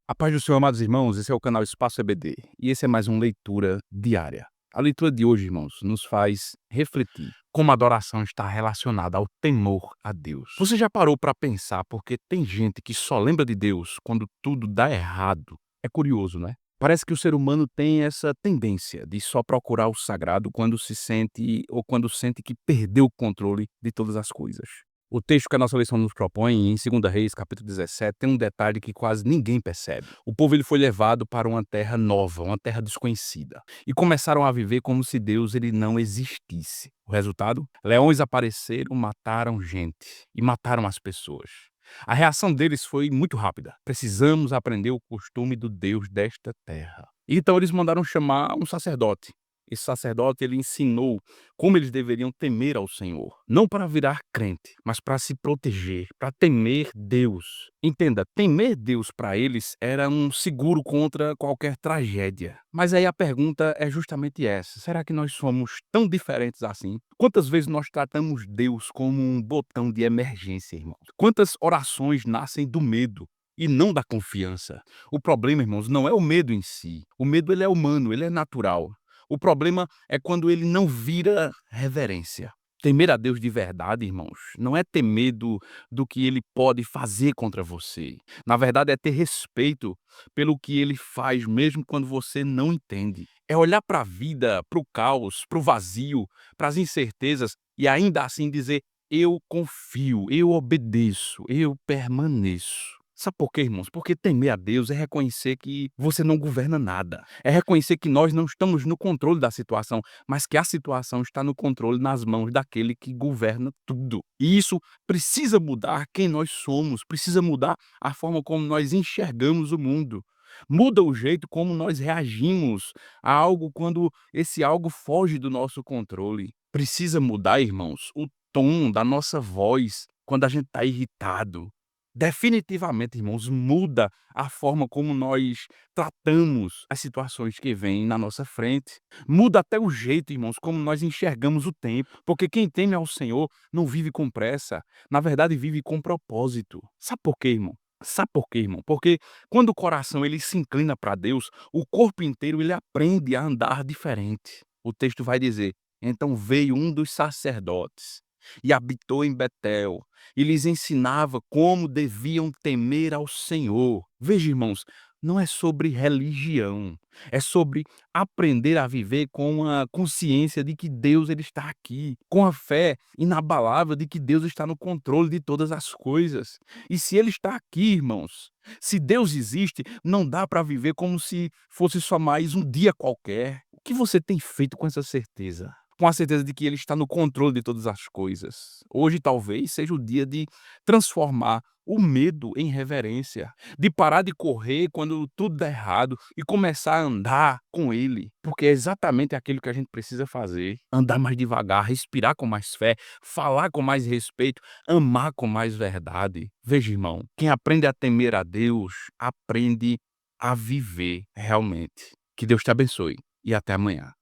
A paz do Senhor, amados irmãos, esse é o canal Espaço EBD e esse é mais um Leitura Diária. A leitura de hoje, irmãos, nos faz refletir como a adoração está relacionada ao temor a Deus. Você já parou para pensar porque tem gente que só lembra de Deus quando tudo dá errado? É curioso, né? Parece que o ser humano tem essa tendência de só procurar o sagrado quando se sente ou quando sente que perdeu o controle de todas as coisas. O texto que a nossa lição nos propõe, em 2 Reis, capítulo 17, tem um detalhe que quase ninguém percebe. O povo ele foi levado para uma terra nova, uma terra desconhecida, e começaram a viver como se Deus ele não existisse. O resultado? Leões apareceram, mataram gente e mataram as pessoas. A reação deles foi muito rápida. Precisamos aprender o costume do Deus desta terra. Então eles mandaram chamar um sacerdote. Esse sacerdote ele ensinou como eles deveriam temer ao Senhor, não para virar crente, mas para se proteger, para temer Deus. Entenda, temer Deus para eles era um seguro contra qualquer tragédia. Mas aí a pergunta é justamente essa: será que nós somos tão diferentes assim? Quantas vezes nós tratamos Deus como um botão de emergência, irmãos? Quantas orações nascem do medo e não da confiança? O problema, irmãos, não é o medo em si. O medo ele é humano, ele é natural. O problema é quando ele não vira reverência. Temer a Deus de verdade, irmãos, não é ter medo do que ele pode fazer contra você. Na verdade, é ter respeito pelo que ele faz, mesmo quando você não entende. É olhar para a vida, para o caos, para o vazio, para as incertezas e ainda assim dizer: eu confio, eu obedeço, eu permaneço. Sabe por quê, irmãos? Porque temer a Deus é reconhecer que você não governa nada. É reconhecer que nós não estamos no controle da situação, mas que a situação está no controle nas mãos daquele que governa tudo. E isso precisa mudar quem nós somos, precisa mudar a forma como nós enxergamos o mundo. Muda o jeito como nós reagimos a algo quando esse algo foge do nosso controle. Precisa mudar, irmãos, o tom da nossa voz quando a gente está irritado. Definitivamente, irmãos, muda a forma como nós tratamos as situações que vêm na nossa frente. Muda até o jeito, irmãos, como nós enxergamos o tempo. Porque quem teme ao Senhor não vive com pressa, na verdade vive com propósito. Sabe por quê, irmão? Sabe por quê, irmão? Porque quando o coração ele se inclina para Deus, o corpo inteiro ele aprende a andar diferente. O texto vai dizer: então veio um dos sacerdotes e habitou em Betel e lhes ensinava como deviam temer ao Senhor. Veja, irmãos, não é sobre religião, é sobre aprender a viver com a consciência de que Deus ele está aqui, com a fé inabalável de que Deus está no controle de todas as coisas. E se ele está aqui, irmãos, se Deus existe, não dá para viver como se fosse só mais um dia qualquer. O que você tem feito com essa certeza? Com a certeza de que ele está no controle de todas as coisas. Hoje talvez seja o dia de transformar o medo em reverência, de parar de correr quando tudo dá errado e começar a andar com ele, porque é exatamente aquilo que a gente precisa fazer: andar mais devagar, respirar com mais fé, falar com mais respeito, amar com mais verdade. Veja, irmão, quem aprende a temer a Deus, aprende a viver realmente. Que Deus te abençoe e até amanhã.